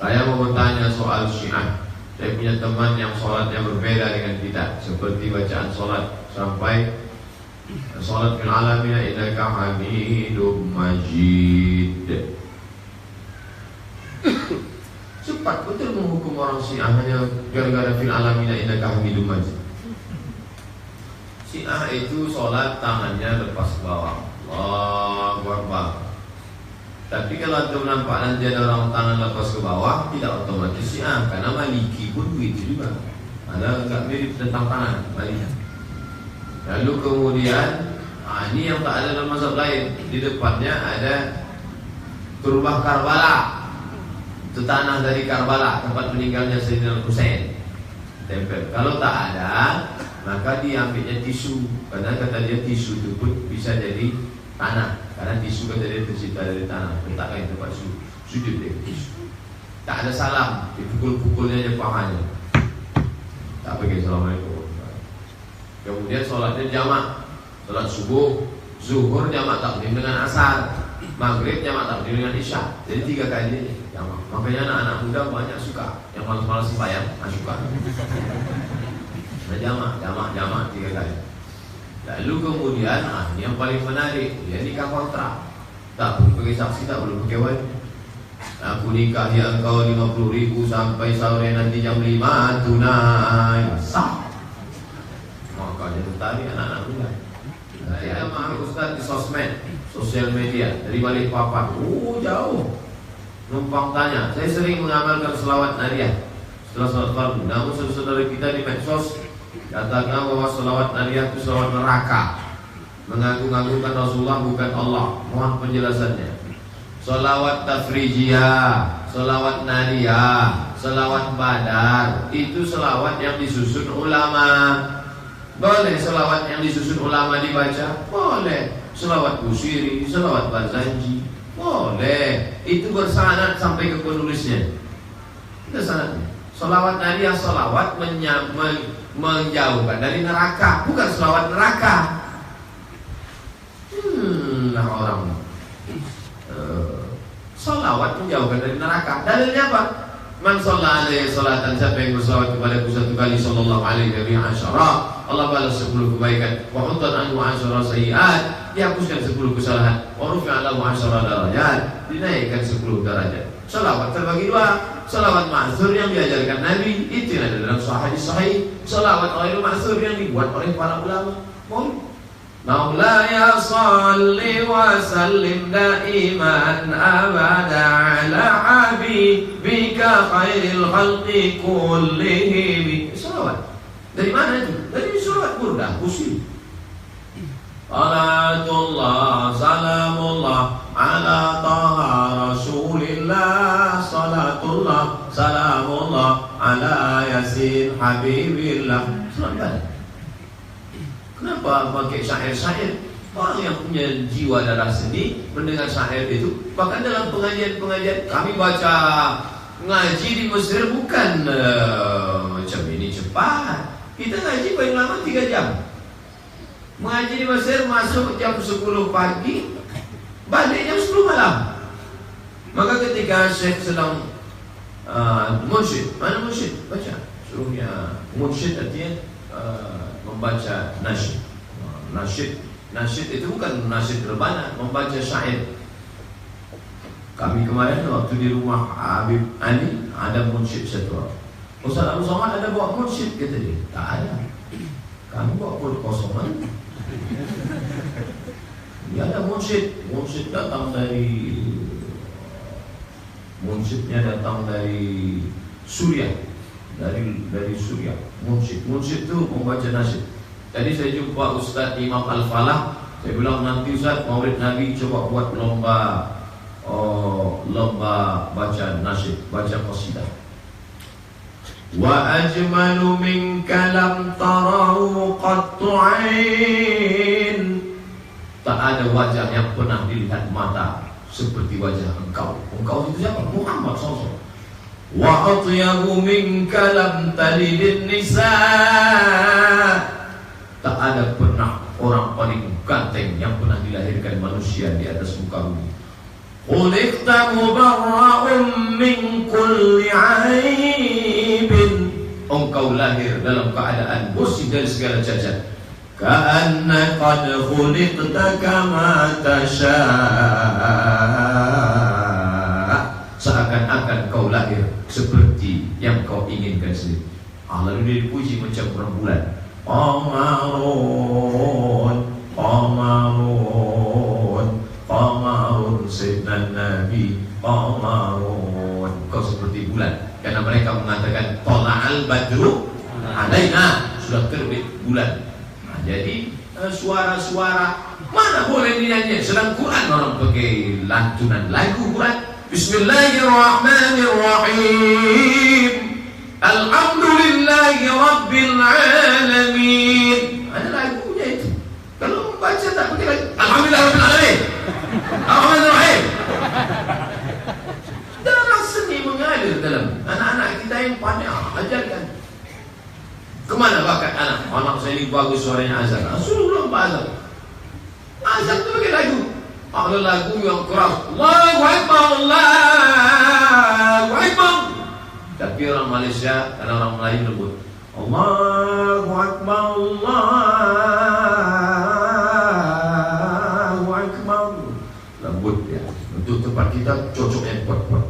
Saya mau bertanya soal Syiah. Saya punya teman yang sholatnya berbeda dengan kita, seperti bacaan sholat sampai sholat fil alamina innaka hamidum majid. Cepat betul menghukum orang Syiah hanya gara-gara fil alamina innaka hamidum majid. Syiah itu sholat tangannya lepas ke bawah, Allahu Akbar. Tapi kalau antum nampak nanti ada orang tangan lepas ke bawah, tidak otomatis Syiah, karena Maliki pun begitu juga. Ada agak mirip tentang tangan Maliki. Lalu kemudian ini yang tak ada dalam mazhab lain. Di depannya ada turbah Karbala, itu tanah dari Karbala, tempat meninggalnya Sayyidina Husain, tempel. Kalau tak ada, maka diambilnya tisu, karena kata dia tisu itu pun bisa jadi tanah, karena tisu kata dia tercipta dari tanah. Letakkan tempat sujud dia tisu. Tak ada salam, dipukul-pukulnya aja pahanya. Tak pakai assalamualaikum. Kemudian sholatnya jamak, sholat subuh, zuhur jamak takdim dengan asar, maghrib jamak takdim dengan isya. Jadi 3 kali jamak. Makanya anak-anak muda banyak suka, yang malas-malas sembahyang suka. Nah, jamak 3 kali. Lalu kemudian ini yang paling menarik, dia nikah kontrak. Tak perlu pakai saksi, tak perlu pakai wali. Aku nikah ya engkau 50.000 sampai sore nanti jam 5 tunai. Sah. Makanya tertarik anak-anak muda. Saya sama Ustaz di sosmed, sosial media dari Balikpapan. Jauh. Numpang tanya. Saya sering mengamalkan selawat nariyah setelah salat fardu. Namun saudara kita di medsos katakan bahwa selawat nariyah itu selawat neraka, mengagung-agungkan Rasulullah bukan Allah. Mohon penjelasannya. Selawat tafrijiyah, selawat nariyah, selawat badar, itu selawat yang disusun ulama. Boleh selawat yang disusun ulama dibaca? Boleh. Selawat Busiri, selawat Barzanji, boleh. Itu bersanad sampai ke penulisnya. Itu sanadnya. Selawat nariyah, selawat menjauhkan dari neraka, bukan selawat neraka. Nah orang selawat menjauhkan dari neraka. Dalilnya apa? Man shalla alaihi salatan, siapa yang berselawat kepada aku 1 kali sallallahu alaihi wa sallam, Allah balas 10 kebaikan. Wa hutan anhu 10 sayyi'at, dihapuskan 10 kesalahan. Wa rufi'a lahu 10 darajat, dinaikkan 10 derajat. Selawat terbagi 2. Selawat ma'zur yang diajarkan Nabi, itu yang ada dalam hadis sahih. Selawat ghairu ma'zur yang dibuat oleh para ulama. Maulaya salli wa sallim daiman abada ala habibika khairil khalqi kullihim. Selawat dari mana itu? Dari surat Burdah, Busiri. Salatullah salamullah ala taha rasulillah, salatullah salamullah ala yasin habibillah. Selawat. Kenapa pakai syair-syair? Orang yang punya jiwa darah seni mendengar syair itu. Bahkan dalam pengajian-pengajian kami baca ngaji di Mesir bukan macam ini cepat. Kita ngaji paling lama 3 jam. Mengaji di Mesir masuk jam 10 pagi, balik jam 10 malam. Maka ketika Syekh sedang munsyid, mana munsyid? Baca. Suruhnya munsyid artinya membaca nasyid. Nasyid itu bukan nasyid rebana, membaca syair. Kami kemarin waktu di rumah Habib Ali ada munsyid satu orang. Ustaz Abu Somad ada bawa munsyid, kata dia. Tak ada. Kamu bawa perut kosongan. Dia ada munsyid. Munsyidnya datang dari Suriah. Dari Suriah. Munsyid itu membaca nasyid. Tadi saya jumpa Ustaz Imam Al-Falah. Saya bilang nanti Ustaz Maulid Nabi coba buat lomba baca nasyid, baca qasidah. Wa ajmalu minka lam tarahu qattu ain. Tak ada wajah yang pernah dilihat mata seperti wajah engkau. Engkau itu siapa? Muhammad SAW. Wa atyabu minka lam talidin nisa. Tak ada pernah orang paling ganteng yang pernah dilahirkan manusia di atas muka bumi. Khuliqta mubarra'un min kulli kulli aibin, engkau lahir dalam keadaan bersih dari segala cacat. Ka'anna qad khuliqta kama tasha', seakan-akan kau lahir seperti yang kau inginkan sendiri. Lalu dipuji macam rembulan. Qamarun, qamarun, qamarun, sayyidina Nabi qamarun. Kau seperti bulan, karena mereka mengatakan tala'al badru alaina, sudah terbit bulan. Jadi suara-suara mana boleh dinyanyi? Sedang Quran orang pakai lantunan lagu Quran. Bismillahirrahmanirrahim. Alhamdulillahi Rabbil Alamin. Ada lagunya itu. Kalau membaca tak pakai lagu Alhamdulillah Rabbil Alamin, Ar-Rahmanir-Rahim. Darah seni mengalir dalam anak-anak kita yang pandai. Ajarkan. Kemana bakat anak? Anak saya ini bagus suaranya azan. Suruh ulang azan. Azan itu pakai lagu. Ada lagu yang keras. Allahu Akbar, Allahu Akbar. Tapi orang Malaysia, karena orang Melayu lembut. Allahu Akbar, Allahu Akbar. Lembut ya. Untuk tempat kita cocok yang kuat-kuat.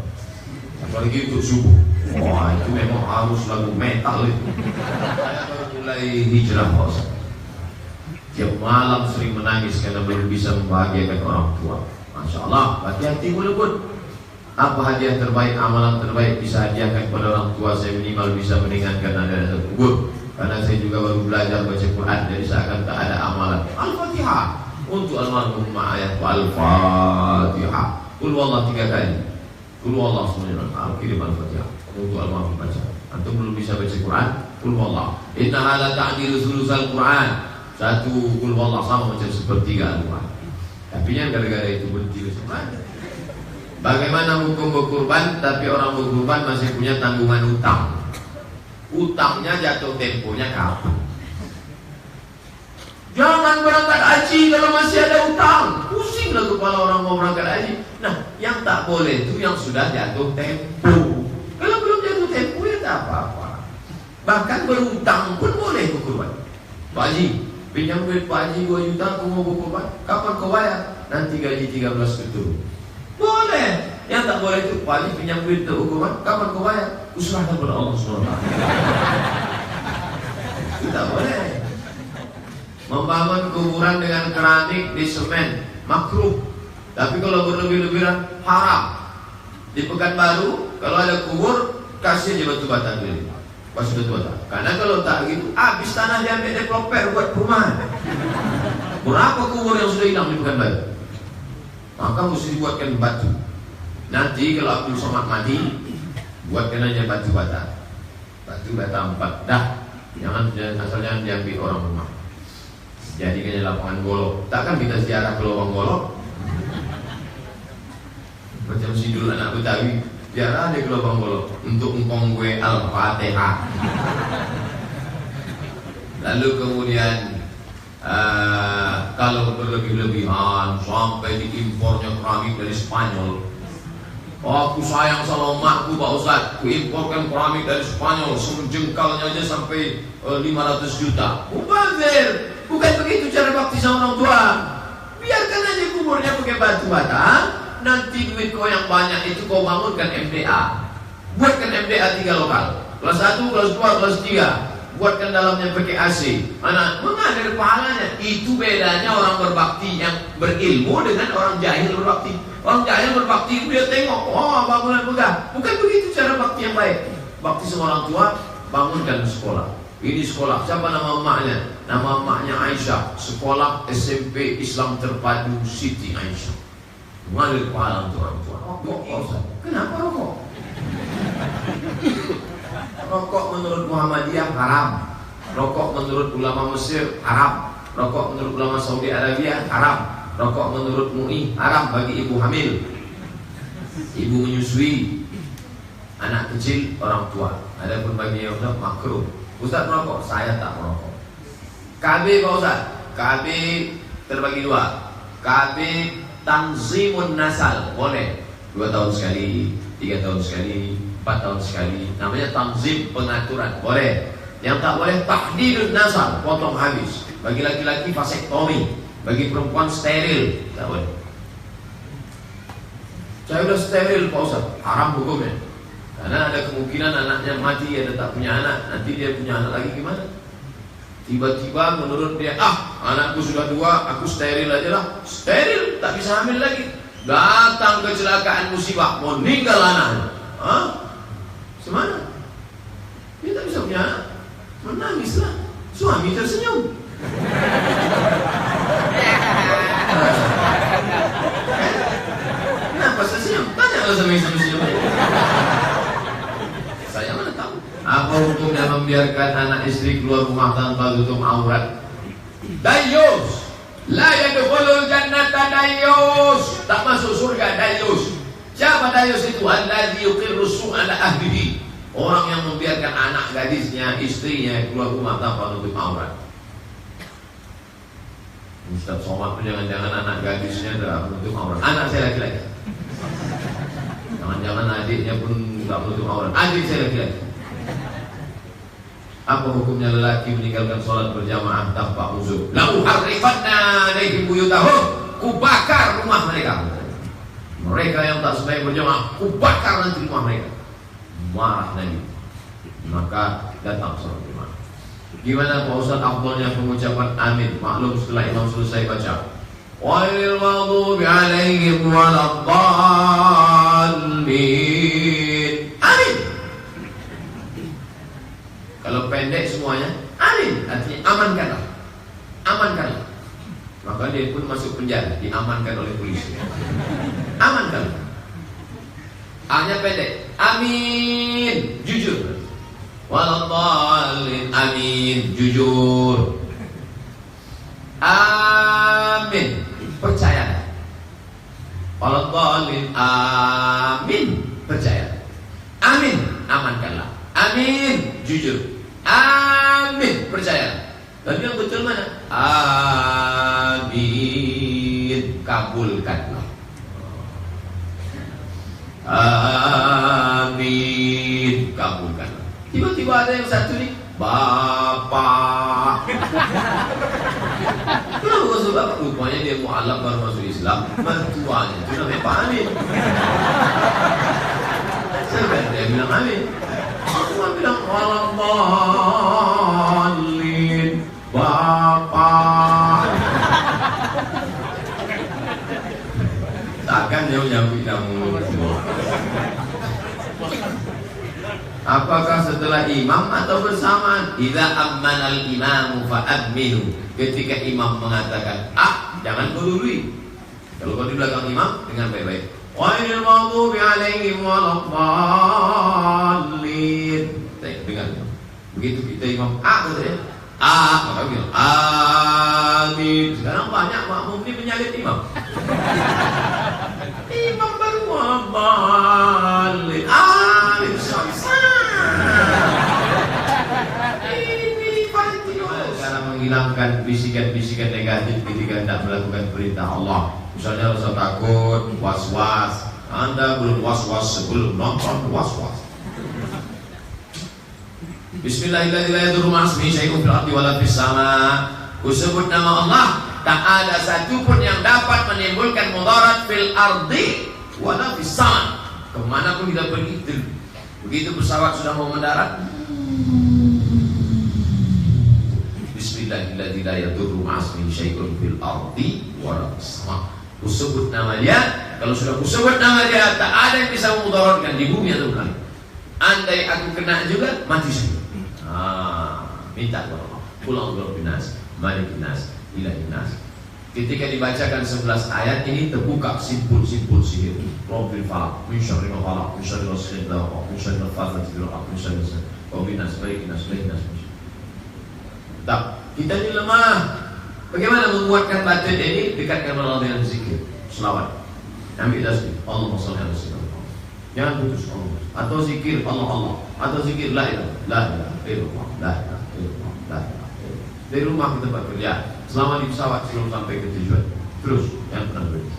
Apalagi untuk subuh. Wah, itu memang harus lagu metal itu. Saya baru mulai hijrah bos. Tiap malam sering menangis karena belum bisa membahagiakan orang tua. Masya Allah, hati-hati lembut. Apa hadiah terbaik, amalan terbaik bisa hadiahkan kepada orang tua saya, minimal bisa meringankan anda kubur. Karena saya juga baru belajar baca Quran, jadi seakan tak ada amalan. Al-Fatihah untuk almarhum ayat Al-Fatihah. Qul wallah 3 kali. Qul wallah semuanya. Al-Kirim Al-Fatihah untuk almarhum baca. Antum belum bisa baca Quran, qul wallah. Innaha la ta'dilu thulutsal Quran. 1 qul wallah sama macam sepertiga Al-Quran. Tapi yang gara-gara itu berhenti semuanya. Bagaimana hukum berkurban tapi orang berkurban masih punya tanggungan utang? Utangnya jatuh temponya kapan? Jangan berangkat haji kalau masih ada utang. Pusinglah kepala orang mau berangkat haji. Nah, yang tak boleh itu yang sudah jatuh tempo. Kalau belum jatuh tempo ya tak apa-apa. Bahkan berutang pun boleh berkurban. Pak Haji, pinjam duit Pak Haji 2 juta, aku mau berkurban. Kapan kau bayar? Nanti gaji 13 betul. Boleh. Yang tak boleh itu Pak Haji pinjam duit untuk hukuman. Kapan kau bayar? Usulahkan kepada Allah SWT. Tidak boleh. Membangun kuburan dengan keramik di semen makruh. Tapi kalau berlebih-lebihan haram. Di Pekanbaru kalau ada kubur kasih aja batu bata dulu. Kasih batu bata. Karena kalau tak gitu habis tanah diambil developer buat perumahan. Berapa kubur yang sudah hilang di Pekanbaru? Maka mesti dibuatkan batu. Nanti kalau Abdul Somad mati, buatkan aja batu bata. Batu bata 4 dah. Jangan diambil orang rumah. Jadi kayak lapangan golok. Takkan kita ziarah ke lubang golok? Macam sidul anak Betawi, ziarah di lubang golok untuk engkong gue Al-Fatihah. Lalu kemudian kalau berlebih-lebihan sampai diimpornya keramik dari Spanyol. Oh, aku sayang sama emakku Pak Ustaz, aku imporkan keramik dari Spanyol, semjengkalnya aja sampai 500 juta. Mubazir, bukan begitu cara bakti sama orang tua. Biarkan aja kuburnya pakai batu bata. Nanti duit kau yang banyak itu kau bangunkan MDA. Buatkan MDA 3 lokal, kelas 1, kelas 2, kelas 3. Buatkan dalamnya pakai AC. Anak mengalir pahalanya. Itu bedanya orang berbakti yang berilmu dengan orang jahil berbakti. Orang jahil berbakti dia tengok, oh bangunan megah. Bukan begitu cara bakti yang baik. Bakti sama orang tua, bangunkan sekolah. Ini sekolah, siapa nama emaknya? Nama emaknya Aisyah. Sekolah SMP Islam Terpadu Siti Aisyah. Mengalir pahala untuk orang tua. Rokok, kenapa rokok? Rokok menurut Muhammadiyah haram. Rokok menurut ulama Mesir haram. Rokok menurut ulama Saudi Arabia haram. Rokok menurut MUI haram bagi ibu hamil, ibu menyusui, anak kecil, orang tua. Adapun bagi yang sudah makruh. Ustaz merokok, saya tak merokok. KB Pak Ustaz, KB terbagi 2. KB Tanzimun Nasal boleh 2 tahun sekali, 3 tahun sekali, 4 tahun sekali. Namanya tanzim, pengaturan. Boleh. Yang tak boleh tahdidun nasab, potong habis. Bagi laki-laki vasektomi, bagi perempuan steril, tak boleh. Saya udah steril Pak Ustaz, haram hukumnya. Karena ada kemungkinan anaknya mati, ada tak punya anak, nanti dia punya anak lagi gimana? Tiba-tiba menurut dia, anakku sudah 2, aku steril aja lah. Steril, tak bisa hamil lagi. Datang kecelakaan musibah, mau meninggal anaknya. Semana? Dia tak bisa punya anak. Menangislah. Suami tersenyum. Kenapa tersenyum? Tanyalah sama istri-istri. Saya mana tahu. Apa hukumnya membiarkan anak istri keluar rumah tanpa tutup aurat? Dayus. La yadkhulul jannata dayus. Tak masuk surga dayus. Siapa dayus itu? Alladzi yuqirru su'ala ahlihi. Orang yang membiarkan anak gadisnya, istrinya keluar rumah tanpa tutup aurat. Ustaz Somad pun jangan-jangan anak gadisnya dah tutup aurat. Anak saya laki-laki. Jangan-jangan adiknya pun tak tutup aurat. Adik saya laki-laki. Apa hukumnya lelaki meninggalkan sholat berjamaah tanpa uzur? La uharriqanna alaihim buyutahum. Kubakar rumah mereka. Mereka yang tak sembahyang berjamaah, kubakar nanti rumah mereka. Marah Nabi. Maka datang sholat jamaah. Gimana Pak Ustaz afdalnya pengucapan amin? Maklum setelah imam selesai baca Walil maghdubi alaihim waladdallin. Amin. Kalau pendek semuanya amin, artinya amankanlah. Amankanlah. Maka dia pun masuk penjara, diamankan oleh polisi. Amankanlah. A-nya pendek. Amin, jujur. Waladdallin, amin, jujur. Amin, percaya. Waladdallin, amin, percaya. Amin, amankanlah. Amin, jujur. Amin, percaya. Tapi yang betul mana? Amin, kabulkanlah. Amin, kabulkan. Tiba-tiba ada yang satu nih, Bapak. Kenapa masuk Bapak? Rupanya dia mu'alaf baru masuk Islam. Mertuanya itu namanya Pak Amin. Saya dia bilang Amin. Semua bilang waladdallin, Bapak. Takkan dia menyambut kamu. Apakah setelah imam atau bersamaan? Idza ammana al-imamu fa'aminu. Ketika imam mengatakan jangan kau dului. Kalau kau di belakang imam, dengan baik-baik. Walil maghdubi alaihim waladdallin. Dengar. Begitu kita imam katanya maka bilang amin. Sekarang banyak makmum ini menyalip imam. Imam baru waladdallin. Amin. Ini cara menghilangkan bisikan-bisikan negatif ketika hendak melakukan perintah Allah. Misalnya rasa takut, was-was. Anda belum was-was sebelum nonton was-was. Bismillahirrahmanirrahim. Kusebut nama Allah, tak ada satupun yang dapat menimbulkan mudarat fil ardi wala fis sama. Kemana pun kita pergi, begitu pesawat sudah mau mendarat, Bismillahirrahmanirrahim fil ardi wala fis sama. Kusebut nama dia. Kalau sudah kusebut nama dia, tak ada yang bisa memudaratkan di bumi atau langit. Andai aku kena juga, mati saya. Minta kepada Allah. Pulang berbinas, malikinas, ilahinas. Ketika dibacakan 11 ayat ini terbuka simpul-simpul sihir. Rabbil falaq, min syarri ma khalaq, min syarri ghasiqin idza waqab, min syarri nafathati fil 'uqad, min syarri wabinas, malikinas, ilahinas. Tak, kita ini lemah. Bagaimana menguatkan batin ini? Dekatkan Allah dengan zikir, selawat. Ambil tasbih, Allahumma shalli ala sayyidina. Jangan putus Allah. Atau zikir Allah, atau zikir la ilaha illallah, la ilaha illallah, la ilaha illallah. Dari rumah ke tempat kerja, selama di pesawat sebelum sampai ke tujuan, terus yang pernah berhenti.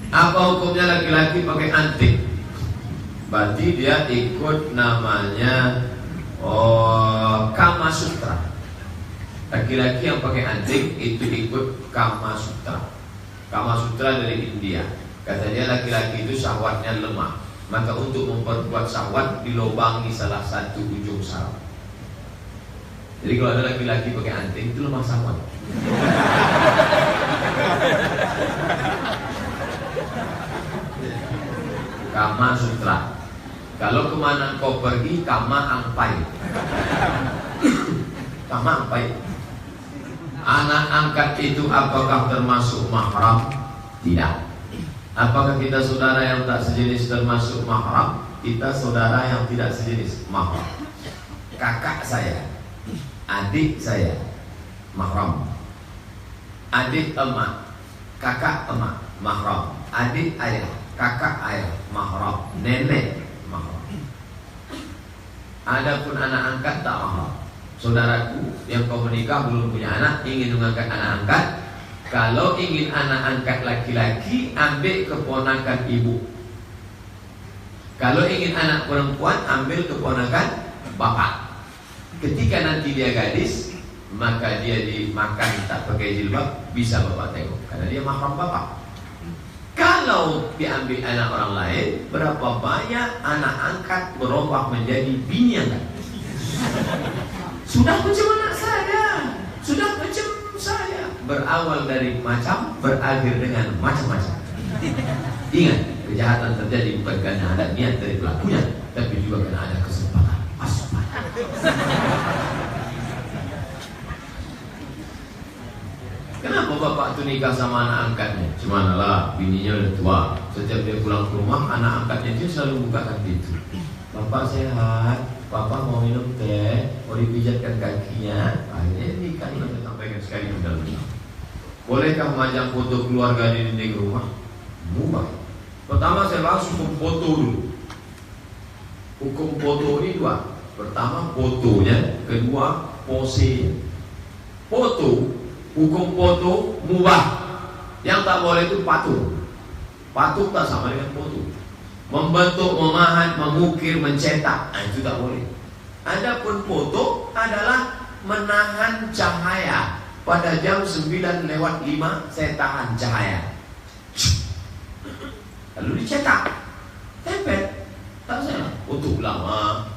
Apa hukumnya laki-laki pakai anting? Berarti dia ikut namanya Kama Sutra. Laki-laki yang pakai anting itu ikut Kama Sutra. Kama Sutra dari India. Kata dia laki-laki itu syahwatnya lemah, maka untuk memperkuat syahwat dilobangi salah satu ujung saraf. Jadi kalau ada laki-laki pakai anting itu lemah syahwat. Kama Sutra. Kalau kemana kau pergi, Kama Angpai. Kama Angpai. Anak angkat itu apakah termasuk mahram? Tidak. Apakah kita saudara yang tak sejenis termasuk mahram? Kita saudara yang tidak sejenis mahram. Kakak saya, adik saya, mahram. Adik emak, kakak emak, mahram. Adik ayah, kakak ayah, mahram. Nenek, mahram. Adapun anak angkat tak mahram. Saudaraku yang kau menikah belum punya anak, ingin mengangkat anak angkat. Kalau ingin anak angkat laki-laki, ambil keponakan ibu. Kalau ingin anak perempuan, ambil keponakan bapak. Ketika nanti dia gadis, maka dia dimakan tak pakai jilbab, bisa bapak tengok karena dia mahram bapak. Kalau diambil anak orang lain, berapa banyak anak angkat berubah menjadi bini angkat. Sudah macam anak saya, sudah macam saya. Berawal dari macam, berakhir dengan macam-macam. Ingat, kejahatan terjadi bukan karena ada niat dari pelakunya, tapi juga karena ada kesempatan asupan. Kenapa bapak tu nikah sama anak angkatnya? Cuman lah, bininya udah tua. Setiap dia pulang ke rumah, anak angkatnya dia selalu bukakan pintu. Bapak sehat, bapak mau minum teh, mau dipijatkan kakinya. Akhirnya nikah kita sampaikan sekali ke dalam. Bolehkah memajang foto keluarga di dinding rumah? Mubah. Pertama saya bahas hukum foto dulu. Hukum foto ini dua. Pertama fotonya, kedua posenya. Foto, hukum foto mubah. Yang tak boleh itu patung. Patung tak sama dengan foto. Membentuk, memahat, mengukir, mencetak, itu tak boleh. Adapun foto adalah menahan cahaya. Pada jam 9:05 saya tahan cahaya. Lalu dicetak, tempel, tak salah. Foto lama,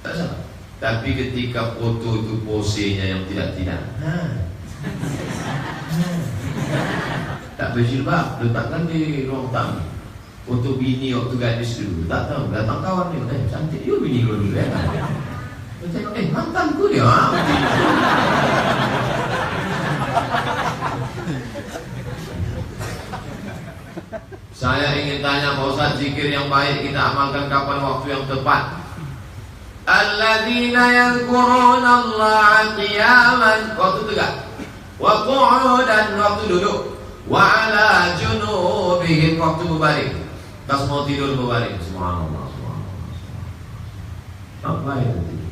tak salah. Tapi ketika foto itu posenya yang tidak-tidak, tak berjilbab, letakkan di ruang tamu. Foto bini waktu gadis dulu, tak tahu, datang kawan dia, cantik juga bini gue dulu ya. Tengok, mantanku dia. Saya ingin tanya Pak Ustaz, zikir yang baik kita amalkan kapan waktu yang tepat? Alladzina yadhkuruna Allah qiyaman, waktu tegak, wa qu'udan, waktu duduk, wa ala junubihim, waktu berbaring. Pas mau tidur berbaring. Subhanallah, subhanallah. Apa itu?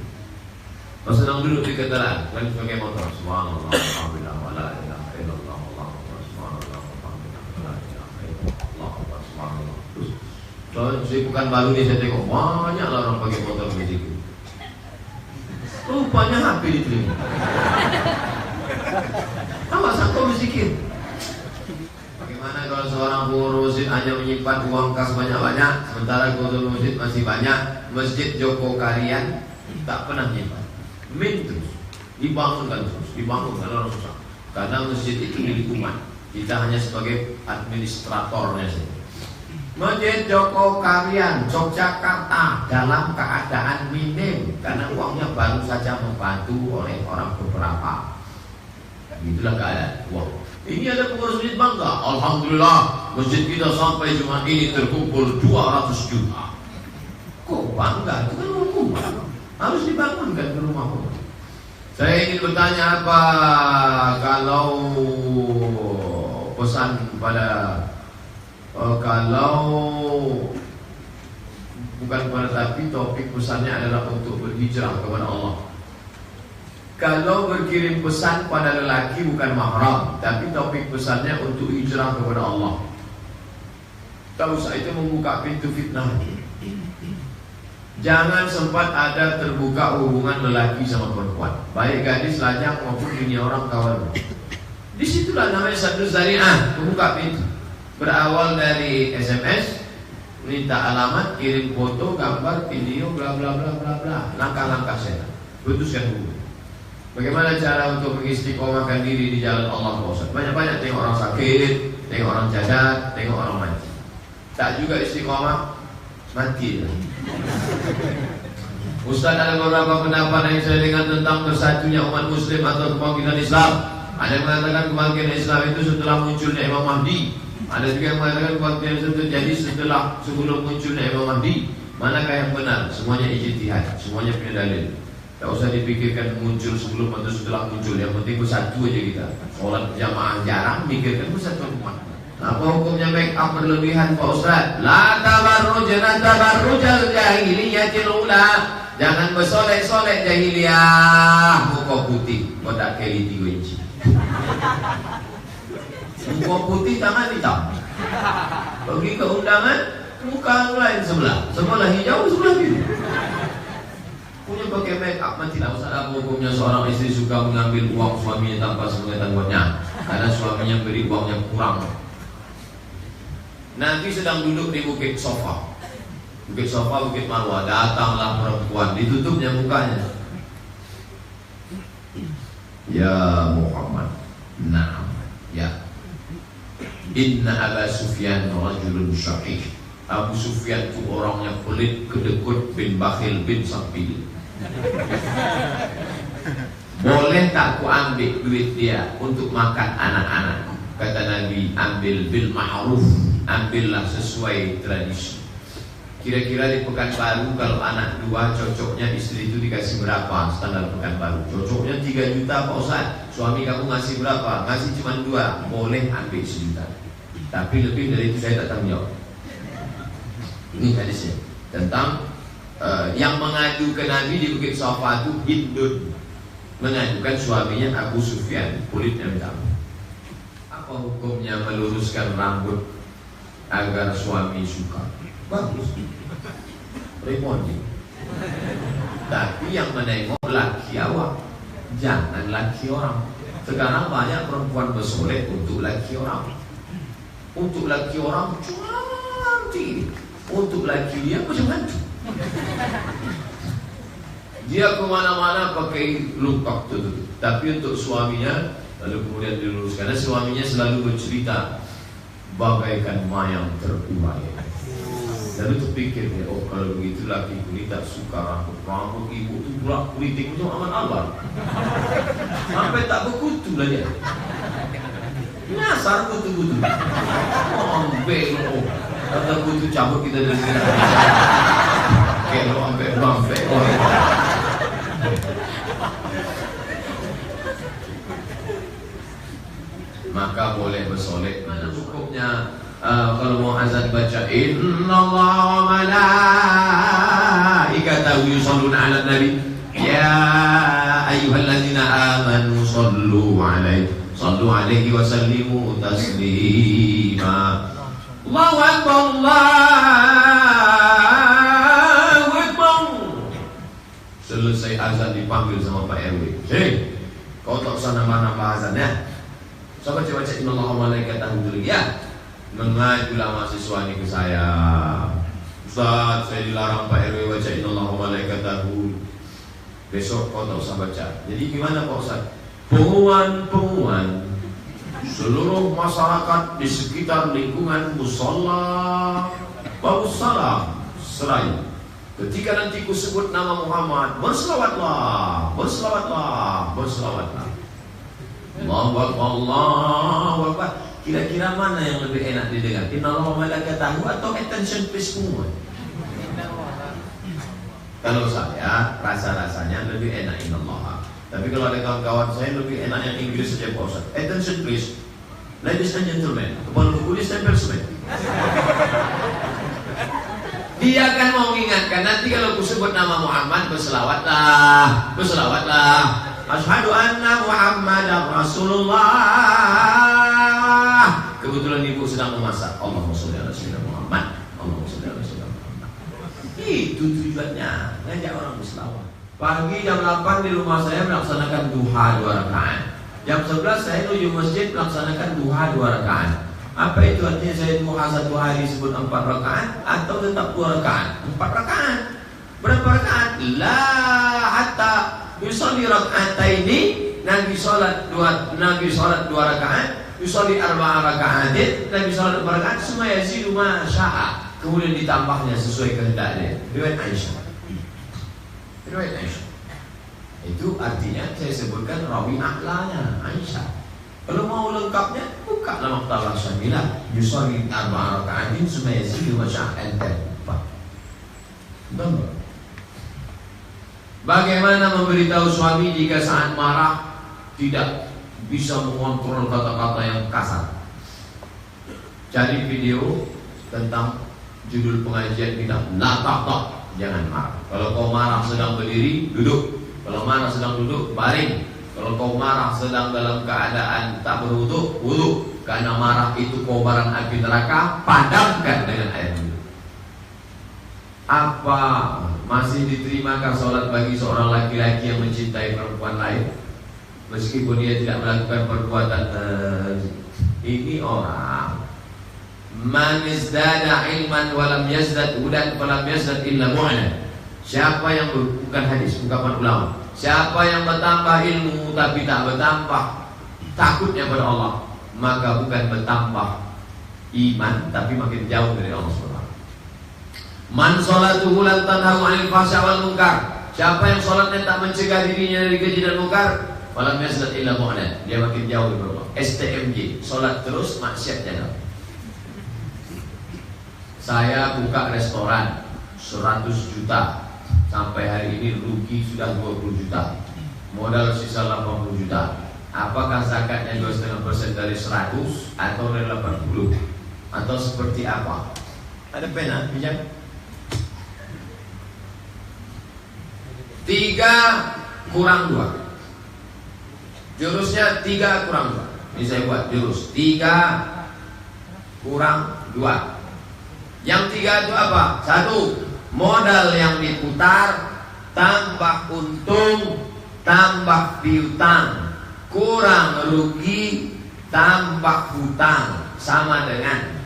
Pas sedang duduk di kendaraan, kan pakai motor. Subhanallah, alhamdulillah, wa la ilaha illallah, Allahu akbar, subhanallah, alhamdulillah, wa la ilaha illallah, Allahu akbar, subhanallah. Terus saya bukan baru nih, saya tengok banyak lah orang pakai motor begitu. Rupanya HP di telinga. Awas aku berzikir. Bagaimana kalau seorang pengurusin hanya menyimpan uang kas banyak-banyak, sementara guru masjid masih banyak. Masjid Joko Karian tak pernah menyimpan. Min terus, dibangunkan terus, dibangunkan orang susah. Karena masjid itu milik umat. Kita hanya sebagai administratornya saja. Masjid Joko Karian, Yogyakarta dalam keadaan minim karena uangnya baru saja membantu oleh orang beberapa. Itulah keadaan uang. Ini ada pengurus masjid bangga. Alhamdulillah, masjid kita sampai Jumat ini terkumpul 200 juta. Kok bangga? Itu kan hukuman. Harus dibangunkan ke rumah. Saya ingin bertanya apa kalau pesan pada kalau bukan pada, tapi topik pesannya adalah untuk berhijrah kepada Allah. Kalau berkirim pesan pada lelaki bukan mahram, tapi topik pesannya untuk hijrah kepada Allah. Tak usah, itu membuka pintu fitnah. Jangan sempat ada terbuka hubungan lelaki sama perempuan, baik gadis, lajang maupun dunia orang kawan. Disitulah namanya satu zari'ah, membuka pintu. Berawal dari SMS, minta alamat, kirim foto, gambar, video, bla bla bla bla bla. Langkah-langkah setan, putuskan hubungan. Bagaimana cara untuk mengistiqomahkan diri di jalan Allah, Pak Ustaz? Banyak-banyak tengok orang sakit, tengok orang cacat, tengok orang mati. Tak juga istiqomah, mati lah. Ustaz, ada beberapa pendapat yang saya dengar tentang bersatunya umat muslim atau kebangkitan Islam. Ada yang mengatakan kebangkitan Islam itu setelah munculnya Imam Mahdi. Ada juga yang mengatakan kebangkitan itu terjadi sebelum munculnya Imam Mahdi. Manakah yang benar? Semuanya ijtihad, semuanya punya dalil. Tak usah dipikirkan muncul sebelum atau setelah muncul. Yang penting bersatu aja kita. Sholat jamaah jarang, mikirkan bersatu umat. Apa hukumnya make up berlebihan, Pak Ustaz? La tabarrujna tabarrujal jahiliyatil ula. Jangan bersolek-solek jahiliyah. Muka putih, kotak keli 3 inci. Muka putih, tangan hitam. Pergi ke undangan, muka lain sebelah hijau, sebelah biru. Punya pakai make up, tidak usah. Apa hukumnya seorang istri suka mengambil uang suaminya tanpa sepengetahuannya karena suaminya beri uang yang kurang. Nanti sedang duduk di Bukit Sofa, Bukit Marwah, datanglah perempuan, ditutupnya mukanya. Ya Muhammad, naam, ya. Inna Aba Sufyan rajulun syahih. Abu Sufyan itu orangnya pelit, kedekut, bin bakhil, bin sampil. Boleh tak ku ambil duit dia untuk makan anak-anakku? Kata Nabi, ambil bil ma'ruf, ambillah sesuai tradisi. Kira-kira di Pekanbaru kalau anak 2 cocoknya istri itu dikasih berapa standar Pekanbaru? Cocoknya 3 juta, Pak Ustaz. Suami kamu ngasih berapa? Ngasih cuma 2, boleh ambil 1 juta. Tapi lebih dari itu saya tak tanggung jawab. Ini hadisnya tentang yang mengadu ke Nabi di Bukit Sofa itu Hindun, mengadukan suaminya Abu Sufyan, kulitnya hitam. Apa hukumnya meluruskan rambut agar suami suka? Bagus, remonding. Tapi yang menengok laki awak, jangan laki orang. Sekarang banyak perempuan bersolek untuk laki orang. Untuk laki orang cantik, untuk laki dia macam hantu. Dia kemana-mana pakai lukak tuh. Tapi untuk suaminya, lalu kemudian diluruskan. Karena suaminya selalu bercerita bagaikan mayang terurai. Lalu terpikir dia, oh kalau begitu laki ini tak suka rambut ibu itu pula politik itu aman albar. Sampai tak berkutu lah dia. Nyasar kutu-kutu. Ambil loh. Kata kutu cabut kita dari sini. Kalau ambil. Maka boleh bersolek. Mana hukumnya kalau mau azan baca innallaha wa malaikatahu yusholluna 'alan nabi ya ayyuhalladzina amanu sallu 'alaihi wa sallimu taslima. Allahu akbar, Allahu akbar. Selesai azan dipanggil sama Pak RW. Hei, kau tak usah nambah-nambah azan ya. Coba baca innallaha wa malaikatahu dulu ya. Mengajulah mahasiswa ini ke saya. Ustaz, saya dilarang Pak RW baca innallaha wa malaikatahu. Besok kau tak usah baca. Jadi gimana Pak Ustaz? Pengumuman seluruh masyarakat di sekitar lingkungan musalla Baussalam Seraya, ketika nanti ku sebut nama Muhammad, berselawatlah. Allahu Akbar, Allahu Akbar. Kira-kira mana yang lebih enak didengar? Innallaha wa malaikatahu atau attention please semua? Kalau saya rasa-rasanya lebih enak innallaha. Tapi kalau ada kawan-kawan saya lebih enak yang Inggris saja Pak Ustaz. Attention please, ladies and gentlemen, kepala buku stempel semen. Dia akan mau mengingatkan nanti kalau kusebut nama Muhammad berselawatlah. Asyhadu anna Muhammadar Rasulullah. Kebetulan ibu sedang memasak. Allahumma sholli ala sayyidina Muhammad. Itu tujuannya, ngajak orang berselawat. Pagi jam 8 di rumah saya melaksanakan duha 2 rakaat. Jam 11 saya menuju masjid melaksanakan duha 2 rakaat. Apa itu artinya saya duha satu hari sebut 4 rakaat atau tetap 2 rakaat? 4 rakaat. Berapa rakaat? La hatta yusolli raka'ataini. Nabi sholat 2 rakaat. Yusolli 4 rakaat. Nabi sholat 4 rakaat. Semua yazidu ma sya'a. Kemudian ditambahnya sesuai kehendaknya. Riwayat Aisyah. Riwayat Aisyah. Itu artinya saya sebutkan rawi aklanya Aisyah. Kalau mau lengkapnya, bukalah Maktabah Syamilah. Yusolli 4 raka'atin summa yazidu ma sya'a. Bagaimana memberitahu suami jika saat marah tidak bisa mengontrol kata-kata yang kasar? Cari video tentang judul pengajian kita, la taqta, jangan marah. Kalau kau marah sedang berdiri, duduk. Kalau marah sedang duduk, baring. Kalau kau marah sedang dalam keadaan tak berwudu, wudu. Karena marah itu kobaran api neraka, padamkan dengan air wudhu. Apa masih diterimakah sholat bagi seorang laki-laki yang mencintai perempuan lain meskipun dia tidak melakukan perbuatan ini? Orang man izdada ilman walam yazdad hudan falam yazdad illa mu'ana. Siapa yang bukan hadis, ungkapan ulama, siapa yang bertambah ilmu tapi tak bertambah takutnya pada Allah, maka bukan bertambah iman tapi makin jauh dari Allah SWT. Man sholatuhu lan tanhahu 'anil fahsya wal munkar. Siapa yang sholatnya tak mencegah dirinya dari keji dan munkar, falam yazdad illa mu'ana. Dia makin jauh dari Allah. STMJ, sholat terus maksiat jangan. Saya buka restoran 100 juta. Sampai hari ini rugi sudah 20 juta. Modal sisa 80 juta. Apakah zakatnya 2,5% dari 100 atau dari 80? Atau seperti apa? Ada pena, pinjam? 3 kurang 2. Jurusnya 3 kurang 2. Ini saya buat jurus 3 kurang 2. Yang 3 itu apa? 1. Modal yang diputar tambah untung tambah piutang, kurang rugi tambah hutang, sama dengan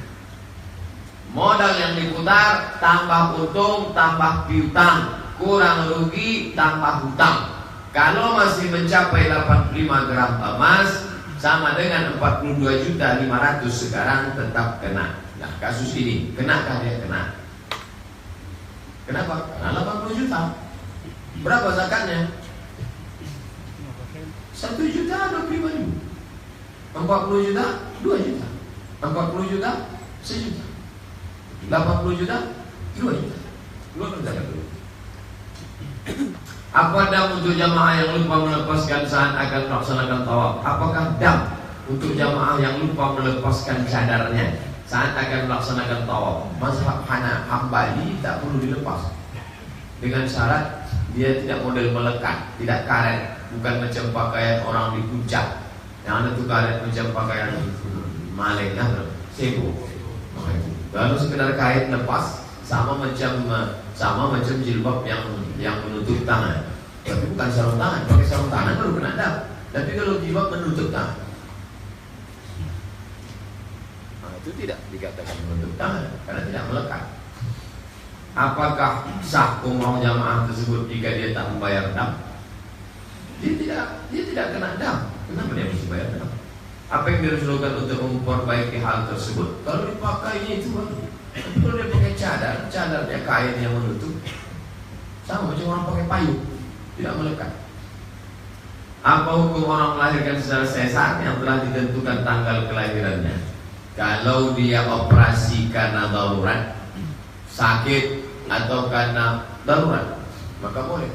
modal yang diputar tambah untung tambah piutang, kurang rugi tambah hutang. Kalau masih mencapai 85 gram emas sama dengan 42.500.000 sekarang tetap kena. Nah, kasus ini kenakah dia? Kena. Kenapa? Karena 80 juta. Berapa zakatnya? 1 juta 25.000. 40 juta 2 juta. 40 juta 1 juta. 80 juta 2 juta. Keluarkan zakat dulu. Apa dam untuk jamaah yang lupa melepaskan saat akan melaksanakan tawaf? Apakah dam untuk jamaah yang lupa melepaskan cadarnya saat akan melaksanakan tawaf? Mazhab Hambali tak perlu dilepas, dengan syarat dia tidak model melekat, tidak karet, bukan macam pakaian orang di puncak yang ada tuh karet macam pakaian maling, sebo. Kalau sekedar karet lepas sama macam jilbab yang menutup tangan, tapi bukan sarung tangan. Pakai sarung tangan baru kena dam. Tapi kalau jilbab menutup tangan, itu tidak dikatakan menutup tangan karena tidak melekat. Apakah sah umroh jamaah tersebut jika dia tak membayar dam? Dia tidak kena dam. Kenapa dia mesti bayar dam? Apa yang harus dilakukan untuk memperbaiki hal tersebut? Kalau dipakainya itu baru. Tapi kalau dia pakai cadarnya kain yang menutup, sama macam orang pakai payung, tidak melekat. Apa hukum orang melahirkan secara sesar yang telah ditentukan tanggal kelahirannya? Kalau dia operasi karena darurat, sakit atau karena darurat, maka boleh.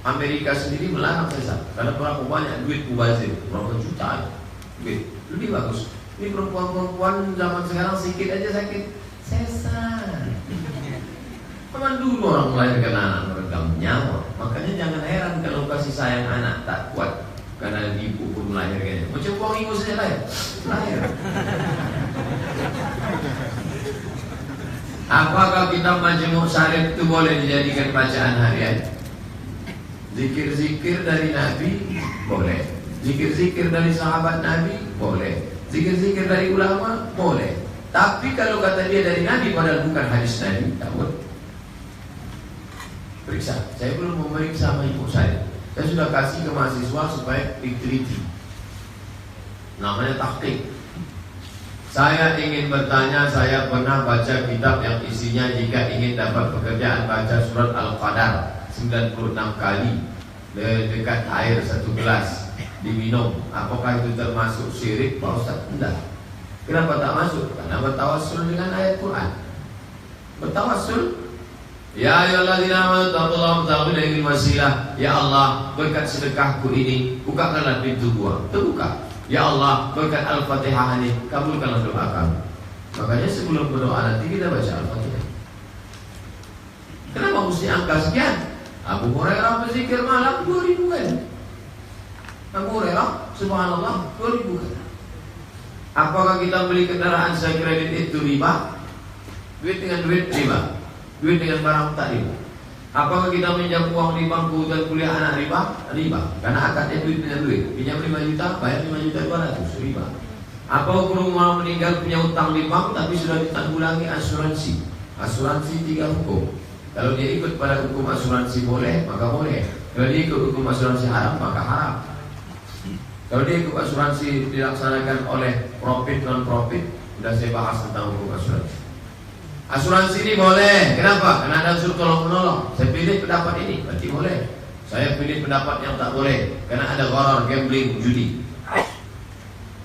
Amerika sendiri melarang sesar karena berapa banyak duit mubazir, berapa juta duit. Lebih bagus. Ini perempuan-perempuan zaman sekarang sedikit aja sakit sesar. Memang dulu orang melahirkan anak meregang nyawa. Makanya jangan heran kalau kasih sayang anak tak kuat karena ibu pun melahirkannya. Macam buang ibu saja lahir. Apakah kitab Majmu' Syarif itu boleh dijadikan bacaan harian? Zikir-zikir dari Nabi boleh, zikir-zikir dari sahabat Nabi boleh, zikir-zikir dari ulama boleh. Tapi kalau kata dia dari Nabi padahal bukan hadis Nabi, tak boleh. Periksa, saya belum memeriksa Majmu' Syarif. Saya sudah kasih ke mahasiswa supaya diteliti. Namanya tahqiq. Saya ingin bertanya, saya pernah baca kitab yang isinya jika ingin dapat pekerjaan baca surat Al-Qadar 96 kali dekat air 1 gelas diminum. Apakah itu termasuk syirik, Pak Ustaz? Tidak. Kenapa tak masuk? Karena bertawassul dengan ayat Quran. Bertawassul. Ya ayyuhalladzina amanu taqullaha wabtaghu ilaihi wasilah. Ya Allah, berkat sedekahku ini bukakanlah pintu gua. Terbuka. Ya Allah, berkat Al-Fatihah ini kabulkanlah doa kami. Makanya sebelum berdoa nanti kita baca Al-Fatihah. Kenapa mesti angka sekian? Abu Hurairah berzikir malam 2000 kan. Abu Hurairah subhanallah 2000 kan. Apakah kita beli kendaraan saya kredit itu riba? Duit dengan duit riba. Duit dengan barang tak riba. Apakah kita minjam uang di bangku dan kuliah anak riba? Riba. Karena akadnya duit dengan duit. Pinjam 5 juta, bayar 5 juta 200, riba. Apa hukum orang meninggal punya utang di bank tapi sudah ditanggulangi asuransi? Asuransi 3 hukum. Kalau dia ikut pada hukum asuransi boleh, maka boleh. Kalau dia ikut hukum asuransi haram, maka haram. Kalau dia ikut asuransi dilaksanakan oleh profit non-profit, sudah saya bahas tentang hukum asuransi. Asuransi ini boleh. Kenapa? Karena ada unsur tolong menolong. Saya pilih pendapat ini, berarti boleh. Saya pilih pendapat yang tak boleh, karena ada gharar, gambling, judi.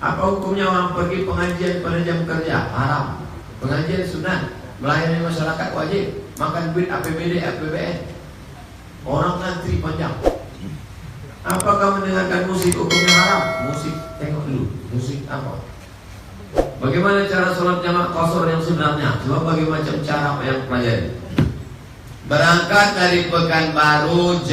Apa hukumnya orang pergi pengajian pada jam kerja? Haram. Pengajian sunat, melayani masyarakat wajib. Makan duit APBD, APBN. Orang ngantri panjang. Apakah mendengarkan musik hukumnya haram? Musik, tengok dulu. Musik apa? Bagaimana cara sholat jamak qasar yang sebenarnya? Coba bagaimana cara yang pelajari. Berangkat dari Pekanbaru